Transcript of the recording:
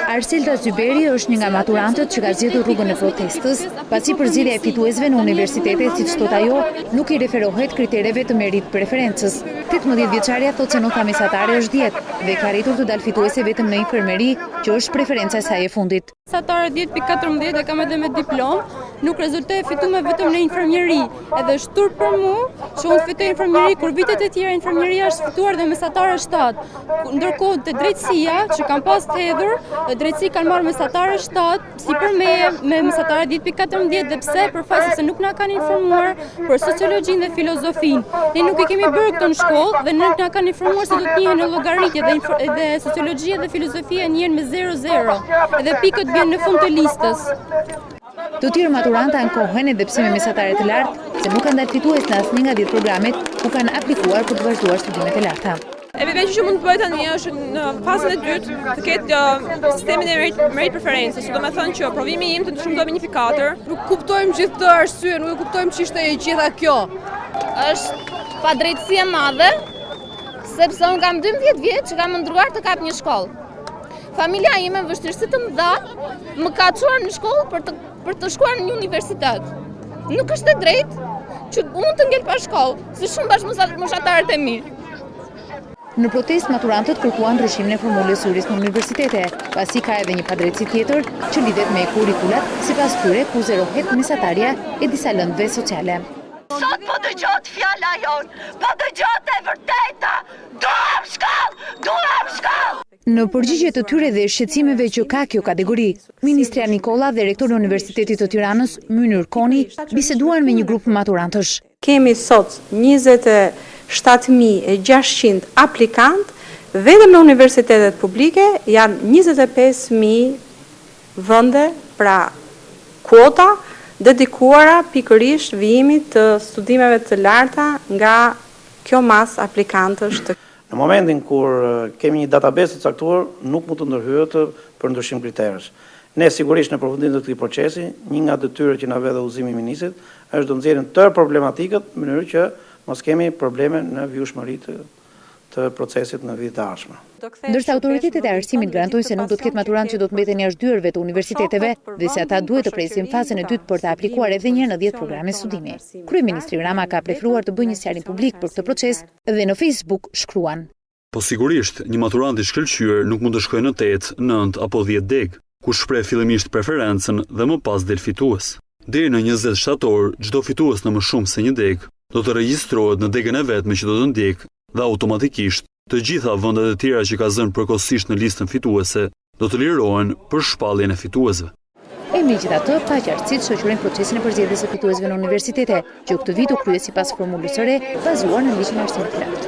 Arselda Zyberi është një nga maturantët që ka zgjedhur rrugën e protestës, pasi përzierja e fituesve në universitete, siç thot ajo, nuk i referohet kritereve të merit preferencës. 18 vjeçaria thotë se nota mesatare është 10 dhe ka arritur të dalë fituese vetëm në infermeri, që është preferenca e saj e fundit. Mesatare 10.14 e kam edhe me diplomë, nuk rezultoi fituar vetëm në infermieri, edhe shtur për mua që unë fitoj infermieri kur vitet e tjera infermieria është fituar dhe mesatare 7. Ndërkohë te drejtësia që kam pas të hedhur, drejtësi kanë marrë mesatare 7, si për me mesatare 10.14 dhe pse për fakt se nuk na kanë informuar për sociologjinë dhe filozofinë. Ne nuk i kemi bërë këtë në shkollë dhe nuk na kanë informuar se do të njihen në llogaritje dhe sociologjia dhe filozofia njihen me 0-0 dhe pikët vjen në fund të listës. Të tjerë maturanta ankohen edhe pse me mesatare të lartë se nuk kanë dalë fitues në asnjë nga 10 programet ku kanë aplikuar për të vazhduar studimet e larta. Veç që mund të bëhet tani është në fazën e dytë të ketë sistemin e merit preferencës, do të thonë që provimi im të shumë do benifikator. Nuk kuptojmë gjithë të arsye, nuk e kuptojmë ç'ishte e gjitha kjo. Është padrejtësi e madhe, sepse unë kam 12 vjet që kam ndruar të kap një shkollë. Familja ime në vështirësi të mëdha më ka çuar në shkollë për të shkuar në një universitet. Nuk është e drejtë që unë të ngel pa shkollë, si shumë bashkëmoshatarët e mi. Në protest, maturantët kërkuan ndryshimin e formulës së hyrjes në universitete, pasi ka edhe një padrejtësi tjetër që lidhet me kurrikulat, sipas tyre kuzerohet mesatarja e disa lëndëve sociale. Sot po dëgjot fjala jon, po dëgjot e vërteta, duam shkollë! Në përgjigje të tyre dhe shqetësimeve që ka kjo kategori, Ministria Nikolla dhe rektori i Universitetit të Tiranës, Mynir Koni, biseduan me një grup maturantësh. Kemi sot 27.600 aplikant, vetëm në universitetet publike janë 25.000 vende, pra kuota dedikuara pikërisht vijimit të studimeve të larta nga kjo mas aplikantësh të. Në momentin kur kemi një database të caktuar, nuk mund të ndërhyet për ndryshim kriterësh. Ne sigurisht në përfundim të këtij procesi, një nga detyrat që na vë dhe udhëzimi i ministrit është do nxjerrim tërë problematikët në mënyrë që mos kemi probleme në vijshmëri të procesit në vitet e ardhshme. Ndërsa autoritetet e arsimit garantojnë se nuk do të ketë maturantë që do të mbeten jashtë dyerve të universiteteve dhe se ata duhet të presin fazën e dytë për të aplikuar edhe një herë në 10 programe studimi. Kryeministri Rama ka preferuar të bëjë një sqarim publik për këtë proces dhe në Facebook shkruan: Po sigurisht, një maturant i shkëlqyer nuk mund të shkojë në 8, 9 apo 10 deg, ku shpreh fillimisht preferencën dhe më pas del fitues. Deri në 20 shtator, çdo fitues në më shumë se një deg do të regjistrohet në degën e vetme që do të ndjek dhe automatikisht të gjitha vendet e tjera që ka zënë përkohësisht në listën fituese do të lirohen për shpalljen e fituesve. Megjithatë, paqartësitë shoqërojnë procesin e përzgjedhjes së fituesve në universitete, që këtë vit u krye sipas formulës së re bazuar në ligjin e arsimit të lartë.